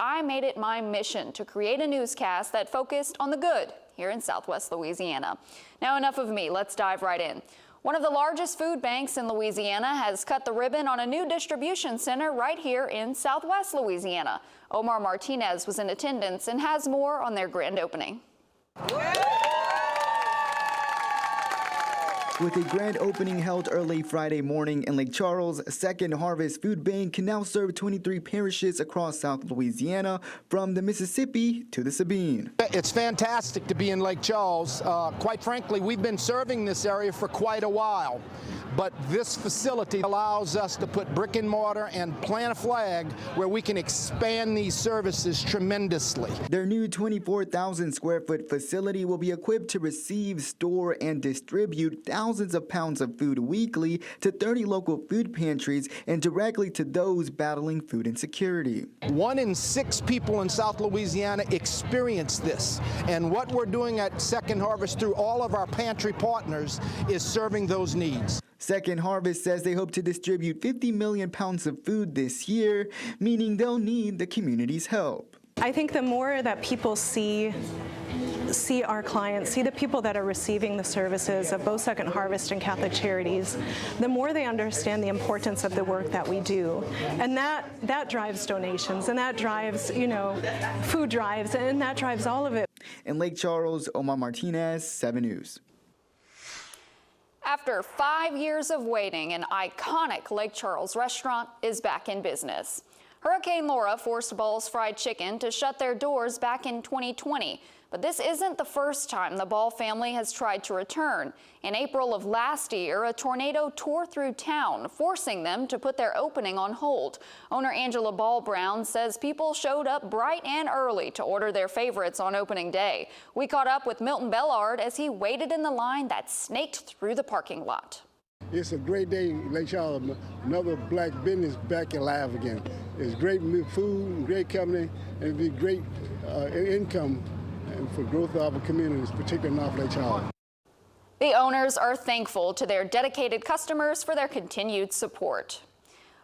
I made it my mission to create a newscast that focused on the good here in Southwest Louisiana. Now, enough of me. Let's dive right in. One of the largest food banks in Louisiana has cut the ribbon on a new distribution center right here in Southwest Louisiana. Omar Martinez was in attendance and has more on their grand opening. With a grand opening held early Friday morning in Lake Charles, Second Harvest Food Bank can now serve 23 parishes across South Louisiana, from the Mississippi to the Sabine. It's fantastic to be in Lake Charles. Quite frankly, we've been serving this area for quite a while, but this facility allows us to put brick and mortar and plant a flag where we can expand these services tremendously. Their new 24,000 square foot facility will be equipped to receive, store, and distribute thousands of pounds of food weekly to 30 local food pantries and directly to those battling food insecurity. 1 in 6 people in South Louisiana experience this, and what we're doing at Second Harvest through all of our pantry partners is serving those needs. Second Harvest says they hope to distribute 50 million pounds of food this year, meaning they'll need the community's help. I think the more that people see our clients, see the people that are receiving the services of both Second Harvest and Catholic Charities, the more they understand the importance of the work that we do. And that drives donations, and that drives, food drives, and that drives all of it. In Lake Charles, Omar Martinez, 7 News. After 5 years of waiting, an iconic Lake Charles restaurant is back in business. Hurricane Laura forced Ball's Fried Chicken to shut their doors back in 2020. But this isn't the first time the Ball family has tried to return. In April of last year, a tornado tore through town, forcing them to put their opening on hold. Owner Angela Ball Brown says people showed up bright and early to order their favorites on opening day. We caught up with Milton Bellard as he waited in the line that snaked through the parking lot. It's a great day in Lake Charles. Another black business back alive again. It's great food, great company, and it'll be great income for growth of our communities, particularly in North Lake Charles. The owners are thankful to their dedicated customers for their continued support.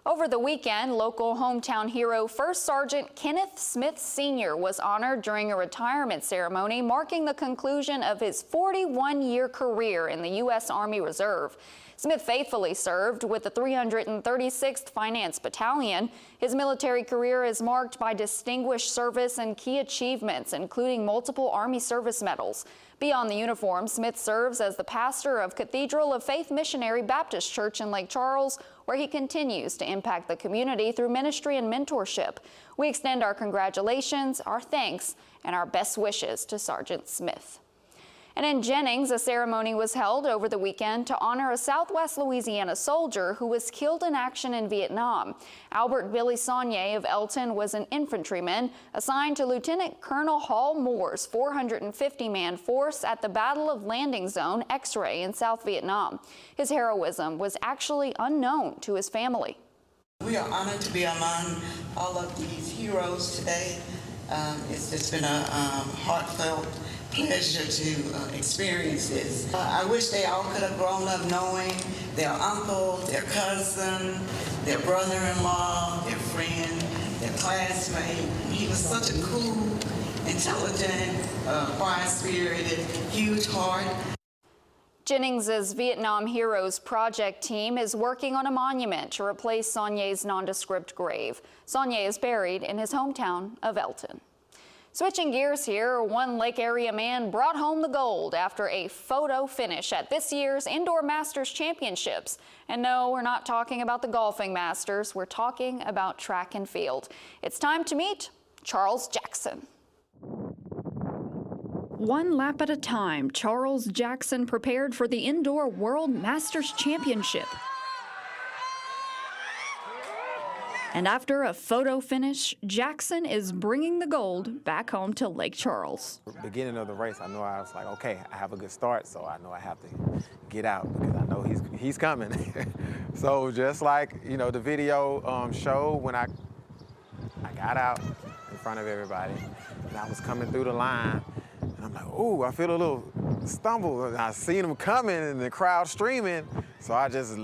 Over the weekend, local hometown hero First Sergeant Kenneth Smith Sr. was honored during a retirement ceremony marking the conclusion of his 41-year career in the U.S. Army Reserve. Smith faithfully served with the 336th Finance Battalion. His military career is marked by distinguished service and key achievements, including multiple Army service medals. Beyond the uniform, Smith serves as the pastor of Cathedral of Faith Missionary Baptist Church in Lake Charles, where he continues to impact the community through ministry and mentorship. We extend our congratulations, our thanks, and our best wishes to Sergeant Smith. And in Jennings, a ceremony was held over the weekend to honor a Southwest Louisiana soldier who was killed in action in Vietnam. Albert Billy Saunier of Elton was an infantryman assigned to Lieutenant Colonel Hall Moore's 450-man force at the Battle of Landing Zone X-Ray in South Vietnam. His heroism was actually unknown to his family. We are honored to be among all of these heroes today. It's just been a heartfelt pleasure to experience this. I wish they all could have grown up knowing their uncle, their cousin, their brother-in-law, their friend, their classmate. He was such a cool, intelligent, quiet-spirited, huge heart. Jennings's Vietnam Heroes Project team is working on a monument to replace Saunier's nondescript grave. Saunier is buried in his hometown of Elton. Switching gears here, one Lake area man brought home the gold after a photo finish at this year's Indoor Masters Championships. And no, we're not talking about the golfing Masters, we're talking about track and field. It's time to meet Charles Jackson. One lap at a time, Charles Jackson prepared for the Indoor World Masters Championship. And after a photo finish, Jackson is bringing the gold back home to Lake Charles. Beginning of the race, I know I was like, okay, I have a good start, so I know I have to get out because I know he's coming. So just like, the video showed, when I got out in front of everybody, and I was coming through the line, and I'm like, ooh, I feel a little stumble. And I seen him coming and the crowd streaming, so I just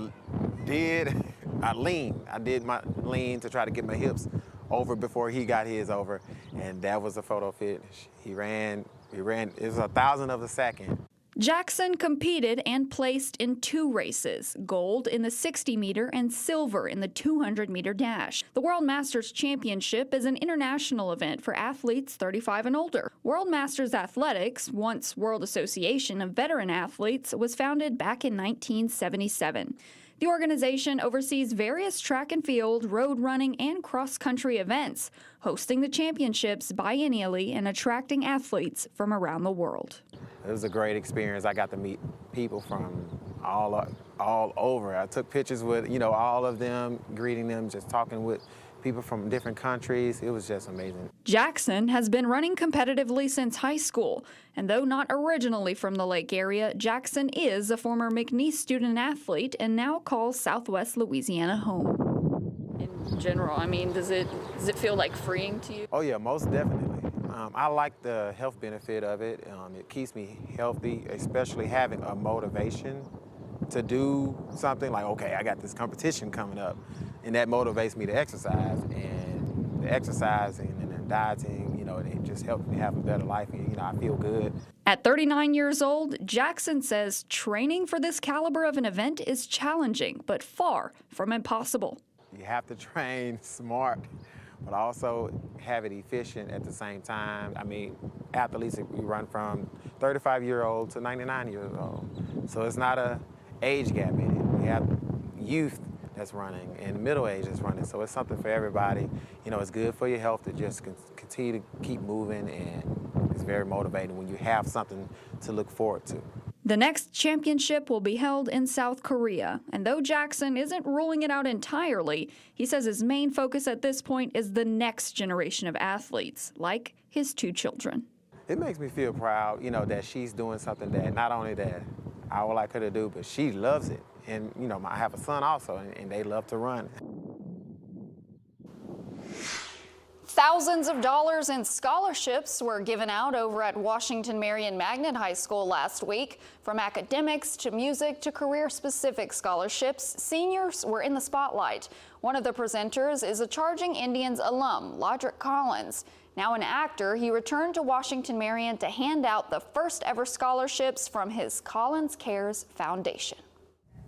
I did my lean to try to get my hips over before he got his over, and that was a photo finish. He ran, it was 1,000th of a second. Jackson competed and placed in 2 races, gold in the 60-meter and silver in the 200-meter dash. The World Masters Championship is an international event for athletes 35 and older. World Masters Athletics, once World Association of Veteran Athletes, was founded back in 1977. The organization oversees various track and field, road running, and cross-country events, hosting the championships biennially and attracting athletes from around the world. It was a great experience. I got to meet people from all over. I took pictures with, all of them, greeting them, just talking with people from different countries. It was just amazing. Jackson has been running competitively since high school, and though not originally from the Lake area, Jackson is a former McNeese student athlete and now calls Southwest Louisiana home. In general, does it feel like freeing to you? Oh yeah, most definitely. I like the health benefit of it. It keeps me healthy, especially having a motivation to do something like, okay, I got this competition coming up, and that motivates me to exercise. And the exercising and the dieting, it just helps me have a better life, and I feel good. At 39 years old, Jackson says training for this caliber of an event is challenging, but far from impossible. You have to train smart, but also have it efficient at the same time. Athletes, we run from 35-year-old to 99-year-old. So it's not a age gap in it. We have youth that's running and middle age that's running. So it's something for everybody. It's good for your health to just continue to keep moving, and it's very motivating when you have something to look forward to. The next championship will be held in South Korea, and though Jackson isn't ruling it out entirely, he says his main focus at this point is the next generation of athletes, like his 2 children. It makes me feel proud, that she's doing something that not only that I would like her to do, but she loves it. And, I have a son also, and they love to run. Thousands of dollars in scholarships were given out over at Washington Marion Magnet High School last week. From academics to music to career-specific scholarships, seniors were in the spotlight. One of the presenters is a Charging Indians alum, Lodrick Collins. Now an actor, he returned to Washington Marion to hand out the first ever scholarships from his Collins Cares Foundation.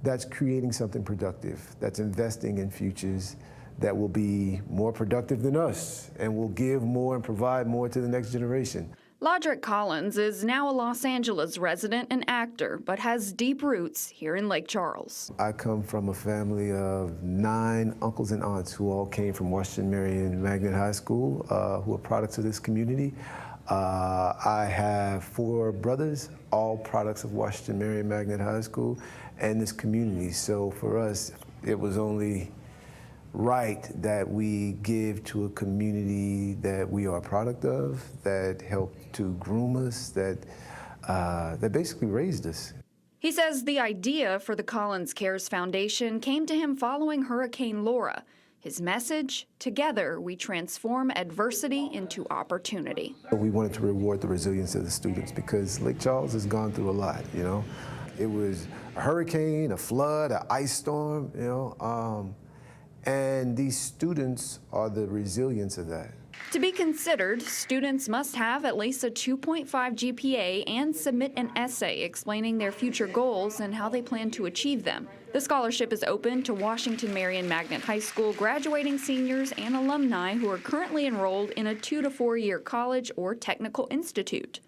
That's creating something productive, that's investing in futures that will be more productive than us and will give more and provide more to the next generation. Lodrick Collins is now a Los Angeles resident and actor, but has deep roots here in Lake Charles. I come from a family of 9 uncles and aunts who all came from Washington Marion Magnet High School, who are products of this community. I have 4 brothers, all products of Washington Marion Magnet High School and this community. So for us, it was only right that we give to a community that we are a product of, that helped to groom us, that basically raised us. He says the idea for the Collins Cares Foundation came to him following Hurricane Laura. His message, together we transform adversity into opportunity. We wanted to reward the resilience of the students because Lake Charles has gone through a lot, It was a hurricane, a flood, an ice storm, and these students are the resilience of that. To be considered, students must have at least a 2.5 GPA and submit an essay explaining their future goals and how they plan to achieve them. The scholarship is open to Washington Marion Magnet High School graduating seniors and alumni who are currently enrolled in a 2 to 4 year college or technical institute.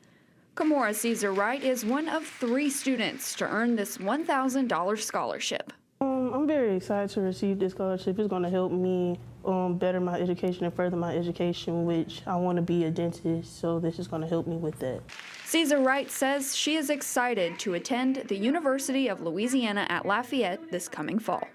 Kimora Caesar Wright is one of 3 students to earn this $1,000 scholarship. I'm very excited to receive this scholarship. It's going to help me better my education and further my education, which I want to be a dentist, so this is going to help me with that. Caesar Wright says she is excited to attend the University of Louisiana at Lafayette this coming fall.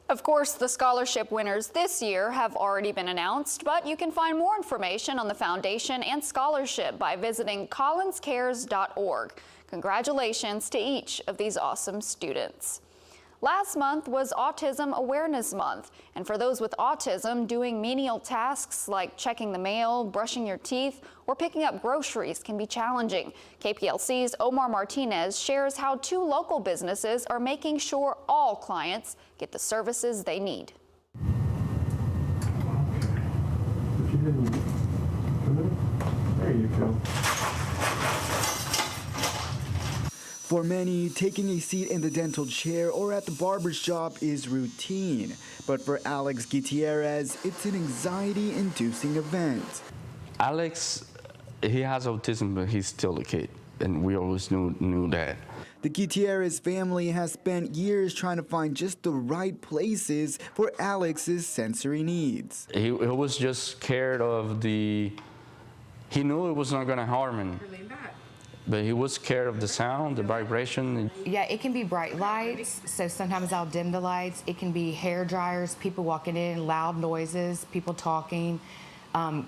Of course, the scholarship winners this year have already been announced, but you can find more information on the foundation and scholarship by visiting collinscares.org. Congratulations to each of these awesome students. Last month was Autism Awareness Month, and for those with autism, doing menial tasks like checking the mail, brushing your teeth, or picking up groceries can be challenging. KPLC's Omar Martinez shares how 2 local businesses are making sure all clients get the services they need. There you go. For many, taking a seat in the dental chair or at the barber shop is routine. But for Alex Gutierrez, it's an anxiety-inducing event. Alex, he has autism, but he's still a kid, and we always knew that. The Gutierrez family has spent years trying to find just the right places for Alex's sensory needs. He was just scared of he knew it was not going to harm him. But he was scared of the sound, the vibration. Yeah, it can be bright lights, so sometimes I'll dim the lights. It can be hair dryers, people walking in, loud noises, people talking.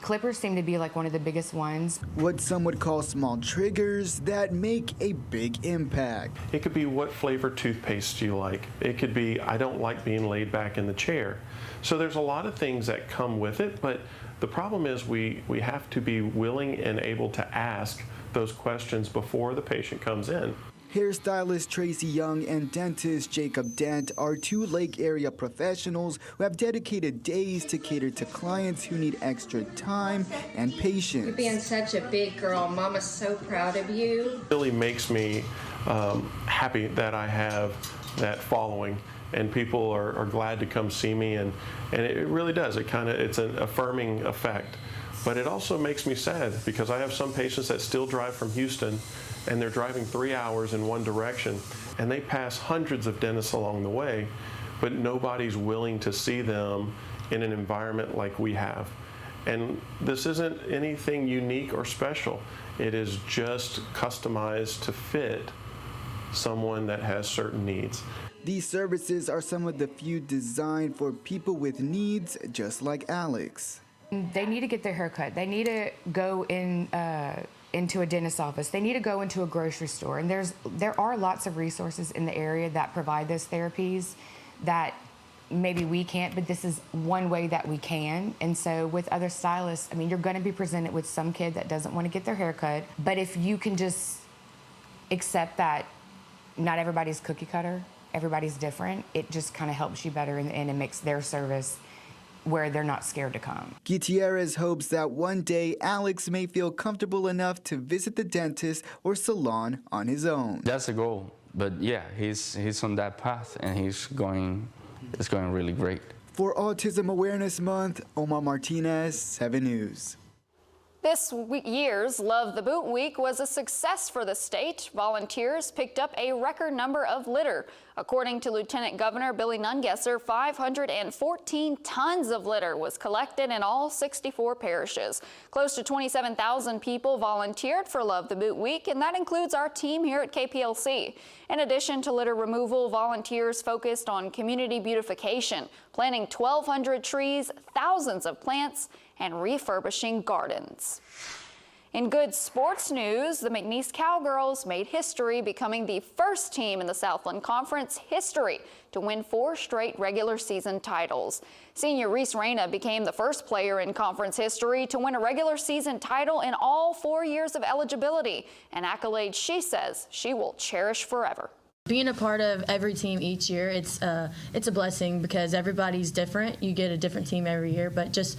Clippers seem to be like one of the biggest ones. What some would call small triggers that make a big impact. It could be what flavor toothpaste do you like. It could be I don't like being laid back in the chair. So there's a lot of things that come with it, but the problem is we have to be willing and able to ask those questions before the patient comes in. Hairstylist Tracy Young and dentist Jacob Dent are two Lake area professionals who have dedicated days to cater to clients who need extra time and patience. You're being such a big girl. Mama's so proud of you. It really makes me happy that I have that following, and people are glad to come see me, and it really does. It's an affirming effect. But it also makes me sad because I have some patients that still drive from Houston and they're driving 3 hours in one direction and they pass hundreds of dentists along the way, but nobody's willing to see them in an environment like we have. And this isn't anything unique or special. It is just customized to fit someone that has certain needs. These services are some of the few designed for people with needs just like Alex. They need to get their hair cut. They need to go into a dentist's office. They need to go into a grocery store. And there are lots of resources in the area that provide those therapies that maybe we can't, but this is one way that we can. And so with other stylists, I mean, you're going to be presented with some kid that doesn't want to get their hair cut. But if you can just accept that not everybody's cookie cutter, everybody's different, it just kind of helps you better in the end and makes their service where they're not scared to come. Gutierrez hopes that one day Alex may feel comfortable enough to visit the dentist or salon on his own. That's the goal. But yeah, he's on that path, and it's going really great. For Autism Awareness Month, Omar Martinez, 7 News. This year's Love the Boot Week was a success for the state. Volunteers picked up a record number of litter. According to Lieutenant Governor Billy Nungesser, 514 tons of litter was collected in all 64 parishes. Close to 27,000 people volunteered for Love the Boot Week, and that includes our team here at KPLC. In addition to litter removal, volunteers focused on community beautification, planting 1,200 trees, thousands of plants, and refurbishing gardens. In good sports news, the McNeese Cowgirls made history, becoming the first team in the Southland Conference history to win 4 straight regular season titles. Senior Reese Reyna became the first player in conference history to win a regular season title in all 4 years of eligibility, an accolade she says she will cherish forever. Being a part of every team each year, it's a blessing because everybody's different. You get a different team every year, but just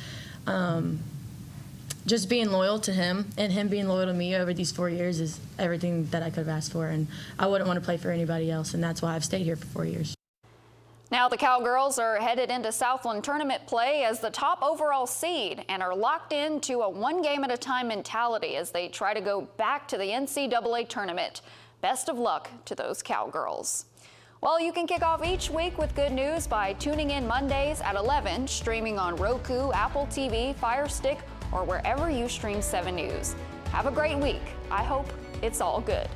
being loyal to him and him being loyal to me over these 4 years is everything that I could have asked for, and I wouldn't want to play for anybody else, and that's why I've stayed here for 4 years. Now the Cowgirls are headed into Southland tournament play as the top overall seed and are locked into a one-game-at-a-time mentality as they try to go back to the NCAA tournament. Best of luck to those Cowgirls. Well, you can kick off each week with good news by tuning in Mondays at 11, streaming on Roku, Apple TV, Fire Stick, or wherever you stream 7 News. Have a great week. I hope it's all good.